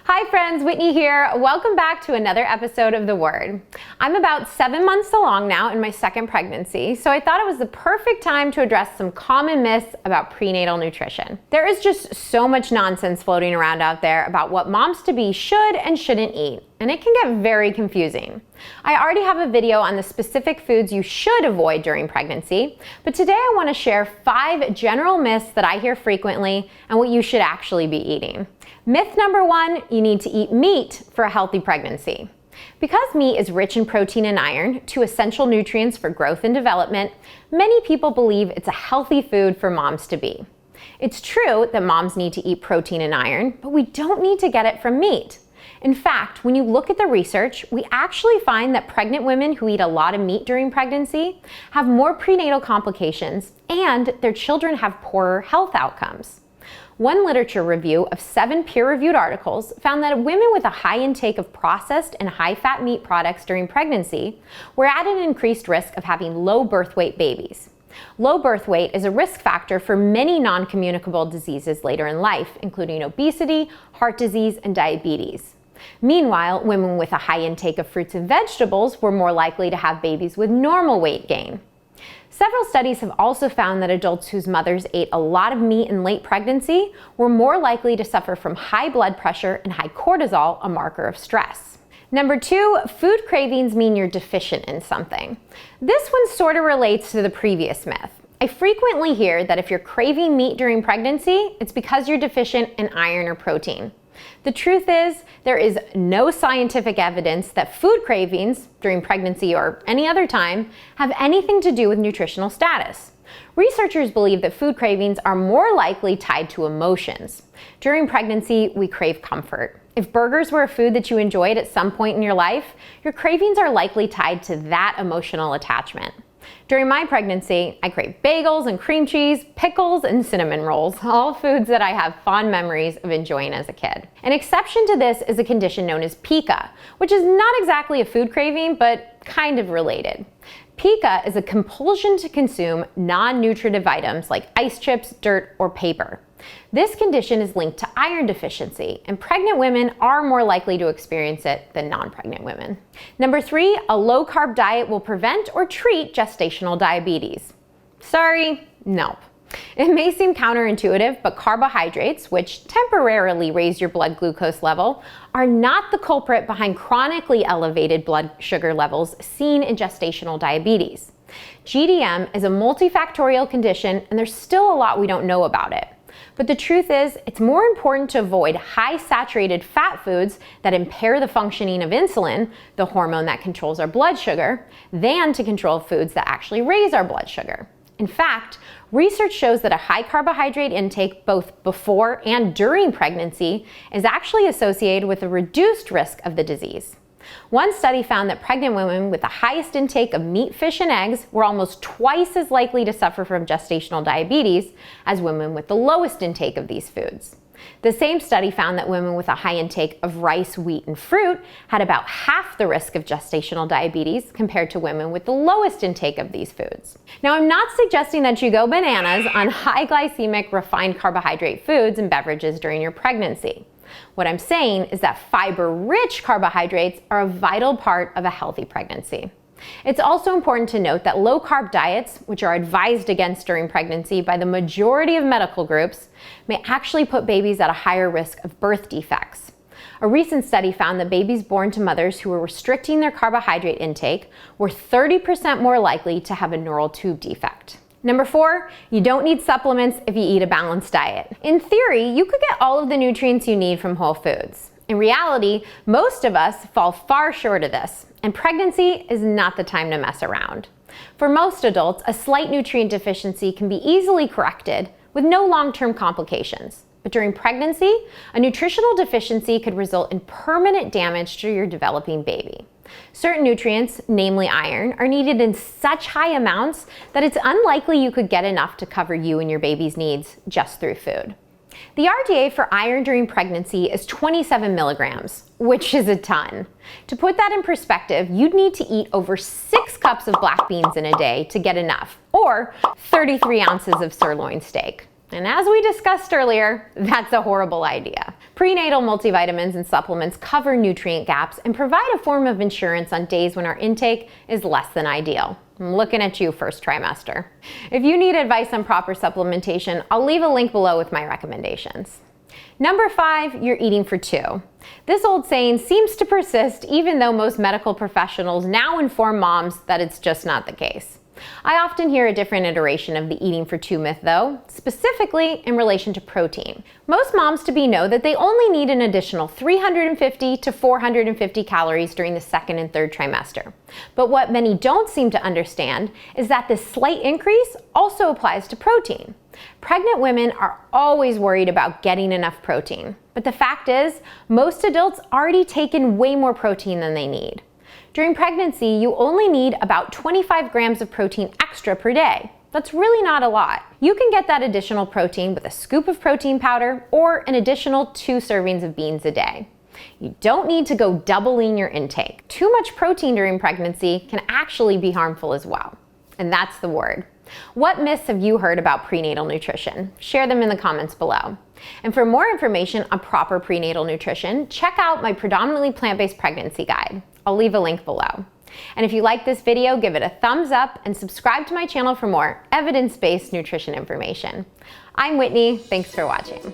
Hi friends, Whitney here. Welcome back to another episode of The Word. I'm about 7 months along now in my second pregnancy, so I thought it was the perfect time to address some common myths about prenatal nutrition. There is just so much nonsense floating around out there about what moms-to-be should and shouldn't eat, and it can get very confusing. I already have a video on the specific foods you should avoid during pregnancy, but today I want to share 5 general myths that I hear frequently and what you should actually be eating. Myth number 1, you need to eat meat for a healthy pregnancy. Because meat is rich in protein and iron, 2 essential nutrients for growth and development, many people believe it's a healthy food for moms-to-be. It's true that moms need to eat protein and iron, but we don't need to get it from meat. In fact, when you look at the research, we actually find that pregnant women who eat a lot of meat during pregnancy have more prenatal complications and their children have poorer health outcomes. One literature review of 7 peer-reviewed articles found that women with a high intake of processed and high-fat meat products during pregnancy were at an increased risk of having low birth weight babies. Low birth weight is a risk factor for many non-communicable diseases later in life, including obesity, heart disease, and diabetes. Meanwhile, women with a high intake of fruits and vegetables were more likely to have babies with normal weight gain. Several studies have also found that adults whose mothers ate a lot of meat in late pregnancy were more likely to suffer from high blood pressure and high cortisol, a marker of stress. Number 2, food cravings mean you're deficient in something. This one sort of relates to the previous myth. I frequently hear that if you're craving meat during pregnancy, it's because you're deficient in iron or protein. The truth is, there is no scientific evidence that food cravings during pregnancy or any other time have anything to do with nutritional status. Researchers believe that food cravings are more likely tied to emotions. During pregnancy, we crave comfort. If burgers were a food that you enjoyed at some point in your life, your cravings are likely tied to that emotional attachment. During my pregnancy, I craved bagels and cream cheese, pickles, and cinnamon rolls, all foods that I have fond memories of enjoying as a kid. An exception to this is a condition known as pica, which is not exactly a food craving, but kind of related. Pica is a compulsion to consume non-nutritive items like ice chips, dirt, or paper. This condition is linked to iron deficiency, and pregnant women are more likely to experience it than non-pregnant women. Number 3, a low-carb diet will prevent or treat gestational diabetes. Sorry, no. It may seem counterintuitive, but carbohydrates, which temporarily raise your blood glucose level, are not the culprit behind chronically elevated blood sugar levels seen in gestational diabetes. GDM is a multifactorial condition, and there's still a lot we don't know about it. But the truth is, it's more important to avoid high saturated fat foods that impair the functioning of insulin, the hormone that controls our blood sugar, than to control foods that actually raise our blood sugar. In fact, research shows that a high carbohydrate intake both before and during pregnancy is actually associated with a reduced risk of the disease. One study found that pregnant women with the highest intake of meat, fish, and eggs were almost twice as likely to suffer from gestational diabetes as women with the lowest intake of these foods. The same study found that women with a high intake of rice, wheat, and fruit had about half the risk of gestational diabetes compared to women with the lowest intake of these foods. Now, I'm not suggesting that you go bananas on high glycemic refined carbohydrate foods and beverages during your pregnancy. What I'm saying is that fiber-rich carbohydrates are a vital part of a healthy pregnancy. It's also important to note that low-carb diets, which are advised against during pregnancy by the majority of medical groups, may actually put babies at a higher risk of birth defects. A recent study found that babies born to mothers who were restricting their carbohydrate intake were 30% more likely to have a neural tube defect. Number 4, you don't need supplements if you eat a balanced diet. In theory, you could get all of the nutrients you need from whole foods. In reality, most of us fall far short of this, and pregnancy is not the time to mess around. For most adults, a slight nutrient deficiency can be easily corrected with no long-term complications. But during pregnancy, a nutritional deficiency could result in permanent damage to your developing baby. Certain nutrients, namely iron, are needed in such high amounts that it's unlikely you could get enough to cover you and your baby's needs just through food. The RDA for iron during pregnancy is 27 milligrams, which is a ton. To put that in perspective, you'd need to eat over 6 cups of black beans in a day to get enough, or 33 ounces of sirloin steak. And as we discussed earlier, that's a horrible idea. Prenatal multivitamins and supplements cover nutrient gaps and provide a form of insurance on days when our intake is less than ideal. I'm looking at you, first trimester. If you need advice on proper supplementation, I'll leave a link below with my recommendations. Number 5, you're eating for 2. This old saying seems to persist even though most medical professionals now inform moms that it's just not the case. I often hear a different iteration of the eating for 2 myth though, specifically in relation to protein. Most moms-to-be know that they only need an additional 350 to 450 calories during the 2nd and 3rd trimester. But what many don't seem to understand is that this slight increase also applies to protein. Pregnant women are always worried about getting enough protein, but the fact is, most adults already take in way more protein than they need. During pregnancy, you only need about 25 grams of protein extra per day. That's really not a lot. You can get that additional protein with a scoop of protein powder or an additional 2 servings of beans a day. You don't need to go doubling your intake. Too much protein during pregnancy can actually be harmful as well. And that's the word. What myths have you heard about prenatal nutrition? Share them in the comments below. And for more information on proper prenatal nutrition, check out my predominantly plant-based pregnancy guide. I'll leave a link below. And if you like this video, give it a thumbs up and subscribe to my channel for more evidence-based nutrition information. I'm Whitney. Thanks for watching.